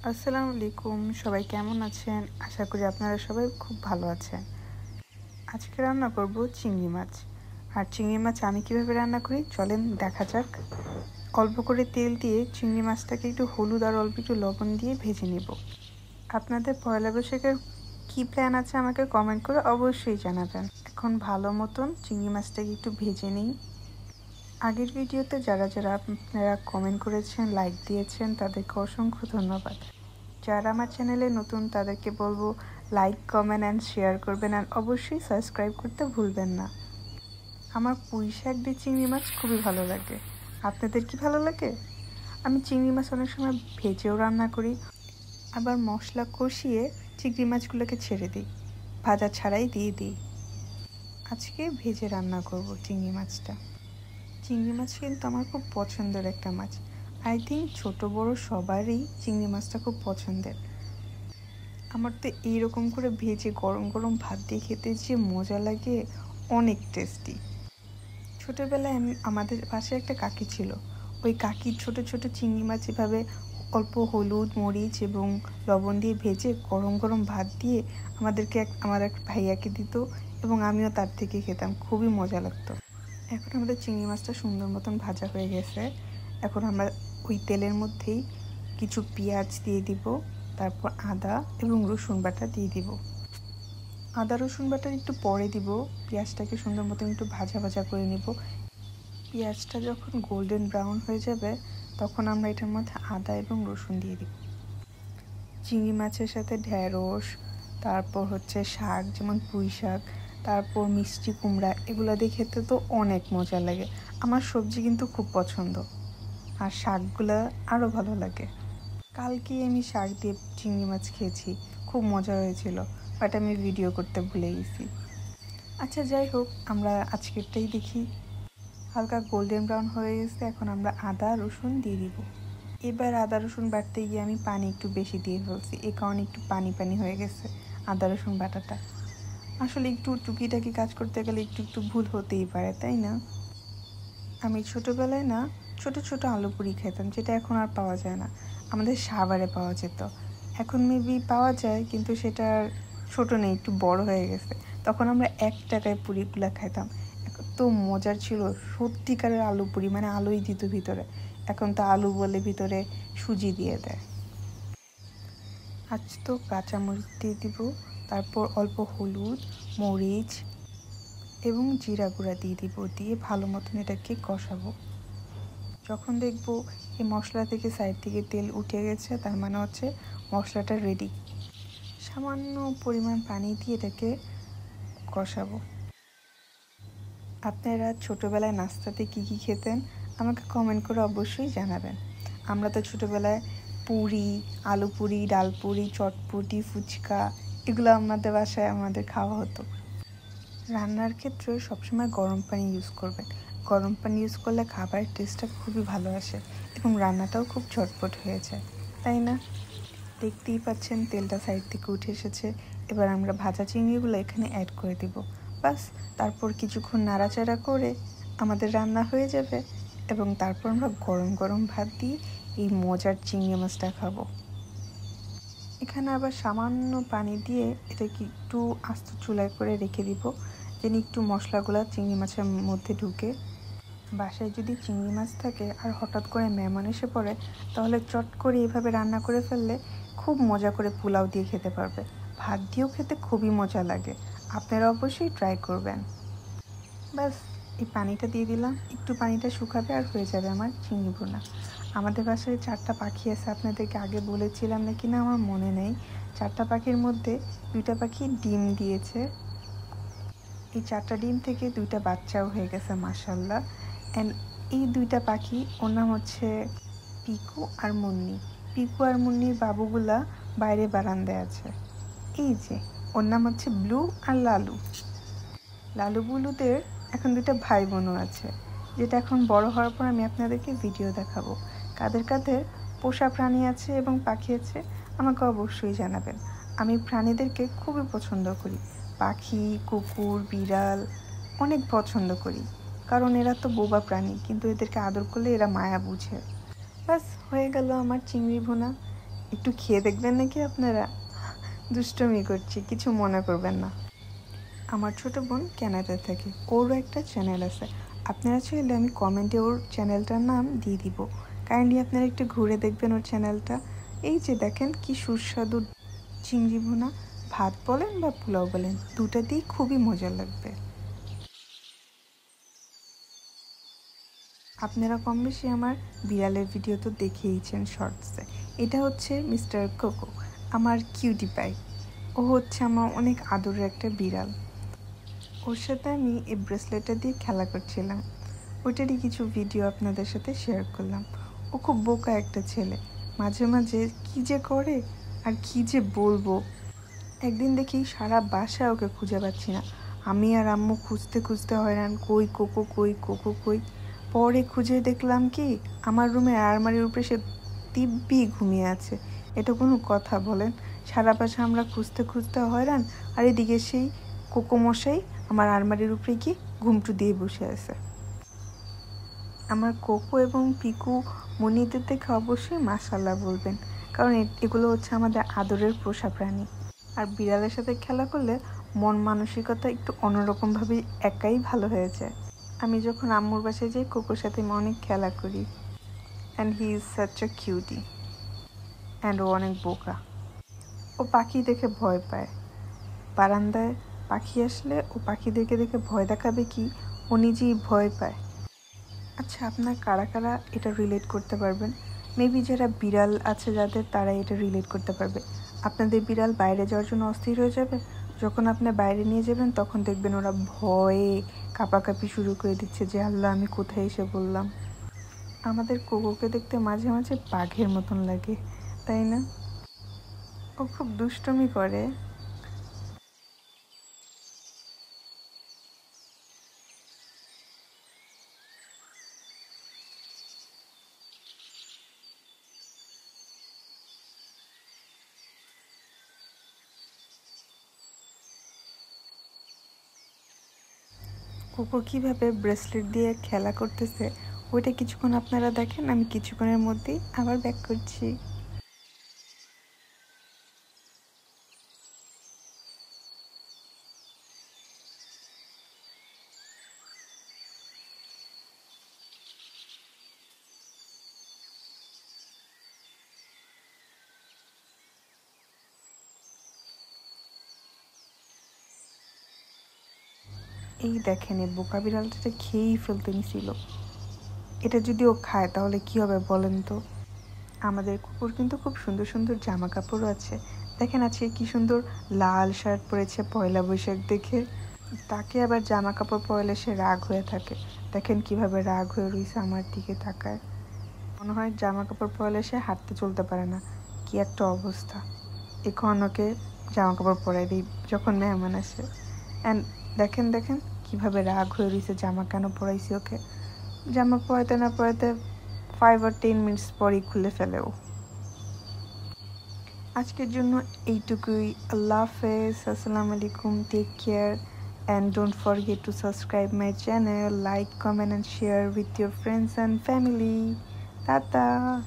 আসসালামু আলাইকুম, সবাই কেমন আছেন? আশা করি আপনারা সবাই খুব ভালো আছেন। আজকে রান্না করব চিংড়ি মাছ। আর চিংড়ি মাছ আমি কিভাবে রান্না করি চলেন দেখা যাক। অল্প করে তেল দিয়ে চিংড়ি মাছটাকে একটু হলুদ আর অল্প একটু লবণ দিয়ে ভেজে নেব। আপনাদের পয়লা বৈশাখের কী প্ল্যান আছে আমাকে কমেন্ট করে অবশ্যই জানাবেন। এখন ভালো মতন চিংড়ি মাছটাকে একটু ভেজে নিই। আগের ভিডিওতে যারা আপনারা কমেন্ট করেছেন, লাইক দিয়েছেন, তাদেরকে অসংখ্য ধন্যবাদ। যারা আমার চ্যানেলে নতুন তাদেরকে বলবো লাইক, কমেন্ট অ্যান্ড শেয়ার করবেন, আর অবশ্যই সাবস্ক্রাইব করতে ভুলবেন না। আমার পুঁই শাক দিয়ে চিংড়ি মাছ খুবই ভালো লাগে। আপনাদের কি ভালো লাগে? আমি চিংড়ি মাছ অনেক সময় ভেজেও রান্না করি, আবার মশলা কষিয়ে চিংড়ি মাছগুলোকে ছেড়ে দিই, ভাজা ছাড়াই দিয়ে দিই। আজকে ভেজে রান্না করব চিংড়ি মাছটা। চিংড়ি মাছ কিন্তু আমার খুব পছন্দের একটা মাছ। আই থিঙ্ক ছোটো বড়ো সবারই চিংড়ি মাছটা খুব পছন্দের। আমার তো এইরকম করে ভেজে গরম গরম ভাত দিয়ে খেতে যে মজা লাগে, অনেক টেস্টি। ছোটোবেলায় আমাদের পাশে একটা কাকি ছিল। ওই কাকির ছোট ছোট চিংড়ি মাছ এভাবে অল্প হলুদ, মরিচ এবং লবণ দিয়ে ভেজে গরম গরম ভাত দিয়ে আমার এক ভাইয়াকে দিত, এবং আমিও তার থেকে খেতাম, খুবই মজা লাগতো। এখন আমাদের চিংড়ি মাছটা সুন্দর মতন ভাজা হয়ে গেছে। এখন আমরা ওই তেলের মধ্যেই কিছু পেঁয়াজ দিয়ে দিব, তারপর আদা এবং রসুন বাটা দিয়ে দিব। আদা রসুন বাটা একটু পরে দিব। পেঁয়াজটাকে সুন্দর মতন একটু ভাজা ভাজা করে নেব। পেঁয়াজটা যখন গোল্ডেন ব্রাউন হয়ে যাবে তখন আমরা এটার মধ্যে আদা এবং রসুন দিয়ে দিব। চিংড়ি মাছের সাথে ঢেঁড়স, তারপর শাক, যেমন পুঁই শাক, তারপর মিষ্টি কুমড়া, এগুলো দিয়ে খেতে তো অনেক মজা লাগে। আমার সবজি কিন্তু খুব পছন্দ, আর শাকগুলো আরও ভালো লাগে। কালকে আমি শাক দিয়ে চিংড়ি মাছ খেয়েছি, খুব মজা হয়েছিল, বাট আমি ভিডিও করতে ভুলে গেছি। আচ্ছা যাই হোক, আমরা আজকেরটাই দেখি। হালকা গোল্ডেন ব্রাউন হয়ে গেছে, এখন আমরা আদা রসুন দিয়ে দিব। এবার আদা রসুন বাটতে গিয়ে আমি পানি একটু বেশি দিয়ে ফেলছি, এই কারণে একটু পানি পানি হয়ে গেছে আদা রসুন বাটাটা। আসলে একটু টুকিটাকি কাজ করতে গেলে একটু একটু ভুল হতেই পারে, তাই না? আমি ছোটোবেলায় না ছোট ছোট আলু পুরি খেতাম, যেটা এখন আর পাওয়া যায় না। আমাদের সাভারে পাওয়া যেত, এখন মেবি পাওয়া যায়, কিন্তু সেটা ছোট নেই, একটু বড় হয়ে গেছে। তখন আমরা 1 টাকায় পুরিগুলো খাইতাম, এত মজার ছিল। সত্যিকারের আলু পুরি, মানে আলুই দিত ভিতরে। এখন তো আলু বলে ভিতরে সুজি দিয়ে দেয়। আজ তো কাঁচামরিচ দিয়ে দিব, তারপর অল্প হলুদ, মরিচ এবং জিরা গুঁড়া দিয়ে দিব, দিয়ে ভালো মতন এটাকে কষাবো। যখন দেখব এই মশলা থেকে সাইড থেকে তেল উঠে গেছে, তার মানে মশলাটা রেডি। সামান্য পরিমাণ পানি দিয়ে এটাকে কষাবো। আপনারা ছোটোবেলায় নাস্তাতে কী কী খেতেন আমাকে কমেন্ট করে অবশ্যই জানাবেন। আমরা তো ছোটোবেলায় পুরি, আলু পুরি, ডাল পুরি, চটপটি, ফুচকা, এগুলো আমাদের বাসায় খাওয়া হতো। রান্নার ক্ষেত্রে সবসময় গরম পানি ইউজ করবেন। গরম পানি ইউজ করলে খাবারের টেস্টটা খুবই ভালো আসে, এবং রান্নাটাও খুব ঝটপট হয়ে যায়, তাই না? দেখতেই পাচ্ছেন তেলটা সাইড থেকে উঠে এসেছে। এবার আমরা ভাজা চিংড়িগুলো এখানে অ্যাড করে দিব, বাস। তারপর কিছুক্ষণ নাড়াচাড়া করে আমাদের রান্না হয়ে যাবে, এবং তারপর আমরা গরম গরম ভাত দিয়ে এই মজার চিংড়ি মাছটা খাবো। এখানে আবার সামান্য পানি দিয়ে এটাকে একটু আস্ত চুলায় করে রেখে দিব, যেন একটু মশলাগুলো চিংড়ি মাছের মধ্যে ঢুকে। বাসায় যদি চিংড়ি মাছ থাকে আর হঠাৎ করে মেহমান এসে পড়ে, তাহলে চট করে এভাবে রান্না করে ফেললে খুব মজা করে পোলাও দিয়ে খেতে পারবে। ভাত দিয়েও খেতে খুবই মজা লাগে, আপনারা অবশ্যই ট্রাই করবেন। ব্যাস, এই পানিটা দিয়ে দিলাম, একটু পানিটা শুকাবে আর হয়ে যাবে আমার চিংড়ি ভুনা। আমাদের বাসায় 4টা পাখি আছে, আপনাদেরকে আগে বলেছিলাম নাকি না আমার মনে নেই। 4টা পাখির মধ্যে 2টা পাখি ডিম দিয়েছে। এই 4টা ডিম থেকে 2টা বাচ্চাও হয়ে গেছে মাশাআল্লাহ। অ্যান্ড এই 2টা পাখি, ওর নাম পিকু আর মুন্নি। পিকু আর মুন্নির বাবুগুলা বাইরে বারান্দায় আছে। এই যে ওর নাম ব্লু আর লালু। লালু বুলুদের এখন 2টা ভাই বোনও আছে, যেটা এখন বড় হওয়ার পর আমি আপনাদেরকে ভিডিও দেখাবো। কাদের কাদের পোষা প্রাণী আছে এবং পাখি আছে আমাকে অবশ্যই জানাবেন। আমি প্রাণীদেরকে খুবই পছন্দ করি, পাখি, কুকুর, বিড়াল অনেক পছন্দ করি, কারণ এরা তো বোবা প্রাণী, কিন্তু এদেরকে আদর করলে এরা মায়া বুঝে। ব্যাস, হয়ে গেল আমার চিংড়ি ভুনা। একটু খেয়ে দেখবেন নাকি আপনারা? দুষ্টুমি করছি, কিছু মনে করবেন না। আমার ছোট বোন কানাডা থাকে, ওরও একটা চ্যানেল আছে। আপনারা চাইলে আমি কমেন্টে ওর চ্যানেলটার নাম দিয়ে দিব, কাইন্ডলি আপনারা একটু ঘুরে দেখবেন ওর চ্যানেলটা। এই যে দেখেন কি সুস্বাদু চিংড়ি ভুনা, ভাত বলেন বা পোলাও বলেন, দুটাতেই খুবই মজা লাগবে। আপনারা কম বেশি আমার বিড়ালের ভিডিও তো দেখেইছেন শর্টসে। এটা হচ্ছে মিস্টার কোকো, আমার কিউটি পাই। ও হচ্ছে আমার অনেক আদরের একটা বিড়াল। ওর সাথে আমি এই ব্রেসলেটটা দিয়ে খেলা করছিলাম, ওইটারই কিছু ভিডিও আপনাদের সাথে শেয়ার করলাম। ও খুব বোকা একটা ছেলে, মাঝে মাঝে কী যে করে আর কী যে বলবো। একদিন দেখি সারা বাসায় ওকে খুঁজে পাচ্ছি না। আমি আর আম্মু খুঁজতে খুঁজতে হয়রান, কই কোকো কই, কোকো কই। পরে খুঁজে দেখলাম কি আমার রুমে আলমারির উপরে সে দিব্যি ঘুমিয়ে আছে। এটা কোনো কথা বলেন? সারা বাসা আমরা খুঁজতে খুঁজতে হয়রান, আর এদিকে সেই কোকো মশাই আমার আলমারির উপরে গিয়ে ঘুমটু দিয়ে বসে আছে। আমার কোকো এবং পিকু মনিদের দেখে অবশ্যই মাশাআল্লাহ বলবেন, কারণ এগুলো হচ্ছে আমাদের আদরের পোষা প্রাণী। আর বিড়ালের সাথে খেলা করলে মন মানসিকতা একটু অন্যরকমভাবে একাই ভালো হয়ে যায়। আমি যখন আম্মুর বাসায় যাই কোকোর সাথে আমি অনেক খেলা করি। And he is such a cutie, and ও অনেক বোকা। ও পাখি দেখে ভয় পায়। বারান্দায় পাখি আসলে ও পাখিদেরকে দেখে ভয় দেখাবে কি, ও নিজেই ভয় পায়। আচ্ছা, আপনার কারা কারা এটা রিলেট করতে পারবেন? মেবি যারা বিড়াল আছে যাদের, তারা এটা রিলেট করতে পারবে। আপনাদের বিড়াল বাইরে যাওয়ার জন্য অস্থির হয়ে যাবে, যখন আপনি বাইরে নিয়ে যাবেন তখন দেখবেন ওরা ভয়ে কাঁপাকাঁপি শুরু করে দিচ্ছে যে আল্লাহ আমি কোথায় এসে বললাম। আমাদের কোকোকে দেখতে মাঝে মাঝে বাঘের মতন লাগে, তাই না? ও খুব দুষ্টুমি করে। কোকো কীভাবে ব্রেসলেট দিয়ে খেলা করতেছে ওইটা কিছুক্ষণ আপনারা দেখেন, আমি কিছুক্ষণের মধ্যেই আবার ব্যাক করছি। এই দেখেন, এই বোকা বিড়ালটা খেয়েই ফেলতে নিছিল। এটা যদি ও খায় তাহলে কি হবে বলেন তো? আমাদের কুকুর কিন্তু খুব সুন্দর সুন্দর জামা কাপড়ও আছে। দেখেন আজকে কি সুন্দর লাল শার্ট পরেছে পয়লা বৈশাখ দেখে। তাকে আবার জামা কাপড় পরলে সে রাগ হয়ে থাকে। দেখেন কিভাবে রাগ হয়ে রয়েছে আমার দিকে তাকায়। মনে হয় জামা কাপড় পরলে সে হাঁটতে চলতে পারে না, কি একটা অবস্থা। এখন ওকে জামা কাপড় পরাই দিই যখন মেহমান আসে। অ্যান্ড দেখেন দেখেন কীভাবে রাগ হয়ে রয়েছে, জামা কেন পরাইছি ওকে। জামা পরাতে না পরাতে 5 or 10 মিনিটস পরই খুলে ফেলে ও। আজকের জন্য এইটুকুই। আল্লাহ হাফেজ, আসসালামু আলাইকুম, take care, and don't forget to subscribe my channel, like, comment and share with your friends and family. Tata.